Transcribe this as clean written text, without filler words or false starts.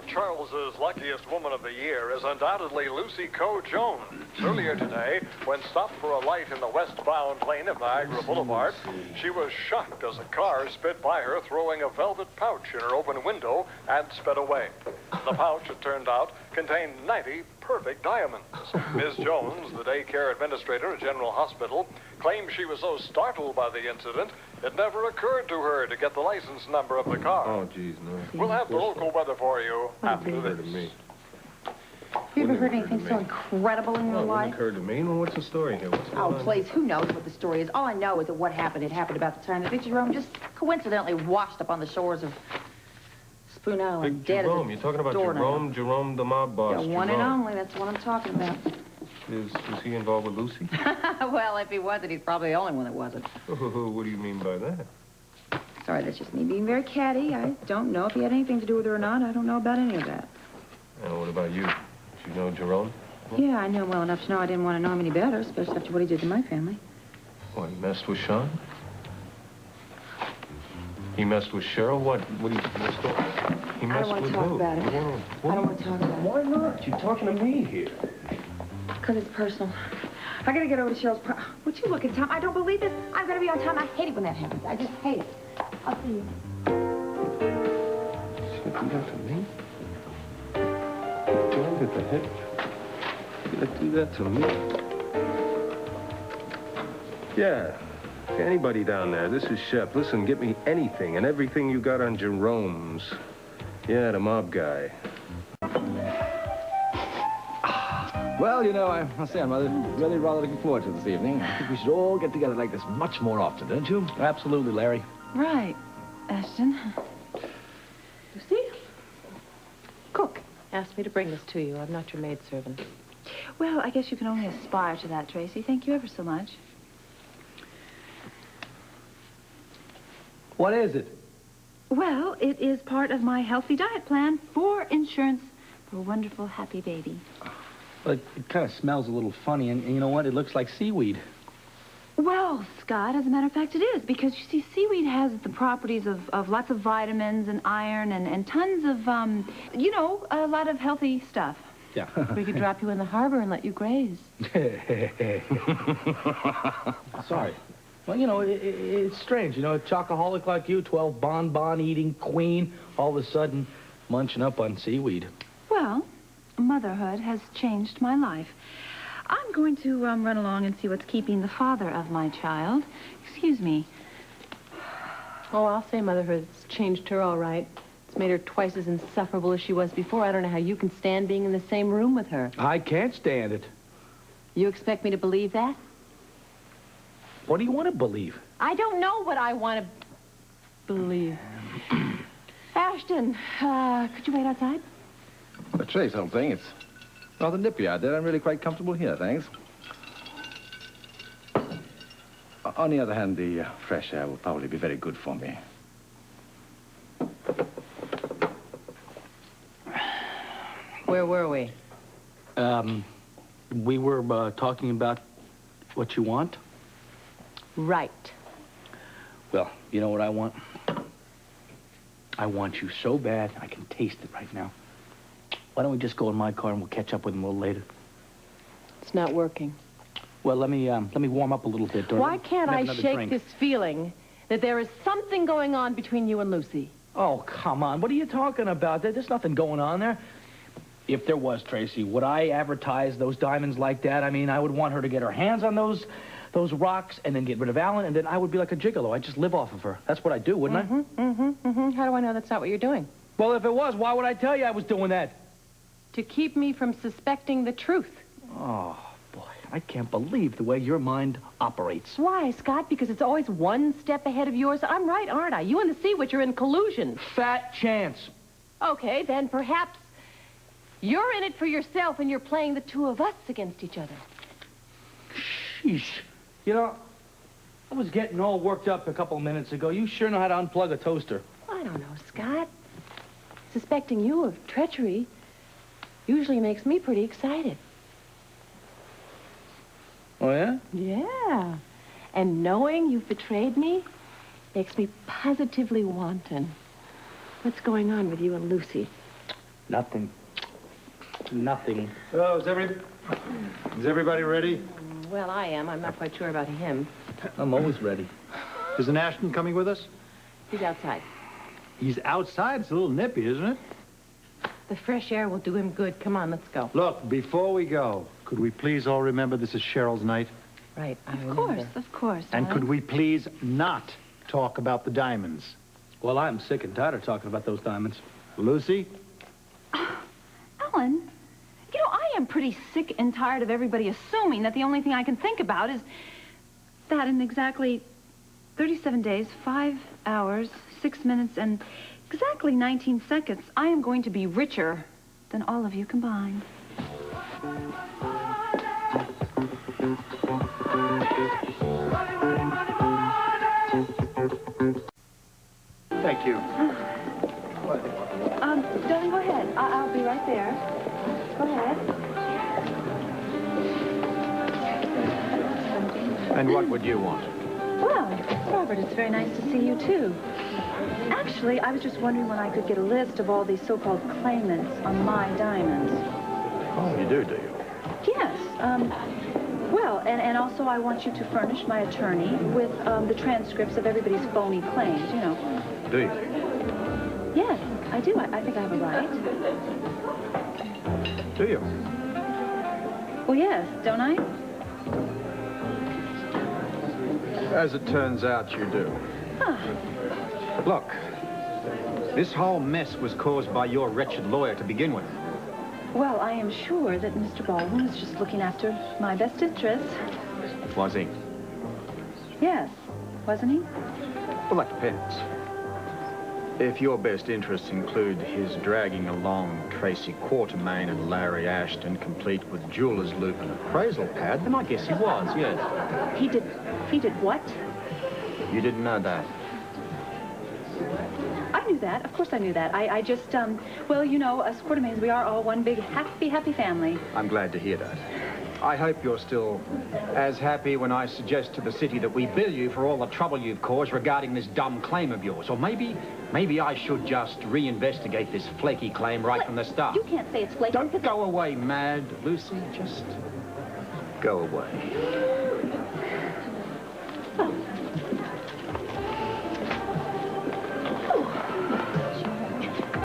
Charles's luckiest woman of the year is undoubtedly Lucy Coe Jones. Earlier today, when stopped for a light in the westbound lane of Niagara Boulevard, she was shocked as a car sped by her, throwing a velvet pouch in her open window and sped away. The pouch, it turned out, contained 90 perfect diamonds. Ms. Jones, the daycare administrator at General Hospital, claims she was so startled by the incident, it never occurred to her to get the license number of the car. Oh, geez, no. We'll have the local weather for you after this. Have you ever heard anything so incredible in your life? It occurred to me. Well, what's the story here? What's going on? Please, who knows what the story is? All I know is that what happened, it happened about the time that Big Jerome just coincidentally washed up on the shores of Spoon Island. Big Jerome, you're talking about Jerome the mob boss. The one and only, that's what I'm talking about. Is he involved with Lucy? Well, if he wasn't, he's probably the only one that wasn't. Oh, what do you mean by that? Sorry, that's just me being very catty. I don't know if he had anything to do with her or not. I don't know about any of that. And what about you? Did you know Jerome? Yeah, I knew him well enough to know I didn't want to know him any better, especially after what he did to my family. What, he messed with Sean? He messed with Cheryl? What do you... What's going on? He messed with who? I don't want to talk about it. I don't want to talk about it. Why not? You're talking to me here. Because it's personal. I gotta get over to Cheryl's... Would you look at time? I don't believe this. I'm gonna be on time. I hate it when that happens. I just hate it. I'll see you. She's gonna do that to me? Joined at the hip. You're gonna do that to me? Yeah. Anybody down there, this is Shep. Listen, get me anything and everything you got on Jerome's. Yeah, the mob guy. Well, you know, I must say I'm really rather looking forward to this evening. I think we should all get together like this much more often, don't you? Absolutely, Larry. Right, Ashton. Lucy? Cook asked me to bring this to you. I'm not your maidservant. Well, I guess you can only aspire to that, Tracy. Thank you ever so much. What is it? Well, it is part of my healthy diet plan for insurance for a wonderful, happy baby. Well, it kind of smells a little funny, and you know what? It looks like seaweed. Well, Scott, as a matter of fact, it is, because, you see, seaweed has the properties of lots of vitamins and iron and tons of, you know, a lot of healthy stuff. Yeah. We could drop you in the harbor and let you graze. Sorry. Well, you know, it's strange. You know, a chocoholic like you, 12 bonbon-eating queen, all of a sudden munching up on seaweed. Well, motherhood has changed my life. I'm going to run along and see what's keeping the father of my child. Excuse me. Oh, I'll say motherhood's changed her all right. It's made her twice as insufferable as she was before. I don't know how you can stand being in the same room with her. I can't stand it. You expect me to believe that? What do you want to believe? I don't know what I want to believe. Ashton, could you wait outside? But Trace, old thing, it's rather nippy out there. I'm really quite comfortable here, thanks. On the other hand, the fresh air will probably be very good for me. Where were we? We were talking about what you want. Right. Well, you know what I want? I want you so bad, I can taste it right now. Why don't we just go in my car and we'll catch up with him a little later? It's not working. Well, let me warm up a little bit. Why can't I shake this feeling that there is something going on between you and Lucy? Oh, come on. What are you talking about? There's nothing going on there. If there was, Tracy, would I advertise those diamonds like that? I mean, I would want her to get her hands on those rocks and then get rid of Alan, and then I would be like a gigolo. I'd just live off of her. That's what I'd do, wouldn't I? How do I know that's not what you're doing? Well, if it was, why would I tell you I was doing that? To keep me from suspecting the truth. Oh, boy, I can't believe the way your mind operates. Why, Scott? Because it's always one step ahead of yours. I'm right, aren't I? You and the Sea Witch are in collusion. Fat chance. Okay, then perhaps you're in it for yourself and you're playing the two of us against each other. Sheesh. You know, I was getting all worked up a couple of minutes ago. You sure know how to unplug a toaster. I don't know, Scott. Suspecting you of treachery usually makes me pretty excited. Oh, yeah? Yeah. And knowing you've betrayed me makes me positively wanton. What's going on with you and Lucy? Nothing. Nothing. Oh, is everybody ready? Well, I am. I'm not quite sure about him. I'm always ready. Isn't Ashton coming with us? He's outside. He's outside. It's a little nippy, isn't it? The fresh air will do him good. Come on, let's go. Look, before we go, could we please all remember this is Cheryl's night? Right, I Of remember. course, of course. And darling. could we please not talk about the diamonds? Well, I'm sick and tired of talking about those diamonds. Lucy? Alan, you know, I am pretty sick and tired of everybody assuming that the only thing I can think about is that in exactly 37 days, 5 hours, 6 minutes, and exactly 19 seconds, I am going to be richer than all of you combined. Thank you. Darling, go ahead. I'll be right there. Go ahead. And what would you want? Well, Robert, it's very nice to see you, too. Actually, I was just wondering when I could get a list of all these so-called claimants on my diamonds. Oh, you do you? Yes, well, and also I want you to furnish my attorney with the transcripts of everybody's phony claims, you know. Do you? Yes, I do. I think I have a right. Do you? Well, yes, don't I? As it turns out, you do. Huh. Look, this whole mess was caused by your wretched lawyer to begin with. Well, I am sure that Mr. Baldwin was just looking after my best interests. Was he? Yes, wasn't he? Well, that depends. If your best interests include his dragging along Tracy Quartermain and Larry Ashton, complete with jeweler's loop and appraisal pad, then I guess he was, yes. He did what? You didn't know that? I knew that. Of course I knew that. I just, well, you know, us Quartermains, we are all one big happy, happy family. I'm glad to hear that. I hope you're still as happy when I suggest to the city that we bill you for all the trouble you've caused regarding this dumb claim of yours. Or maybe I should just reinvestigate this flaky claim right from the start. You can't say it's flaky. Don't go away, mad, Lucy. Just go away. Oh,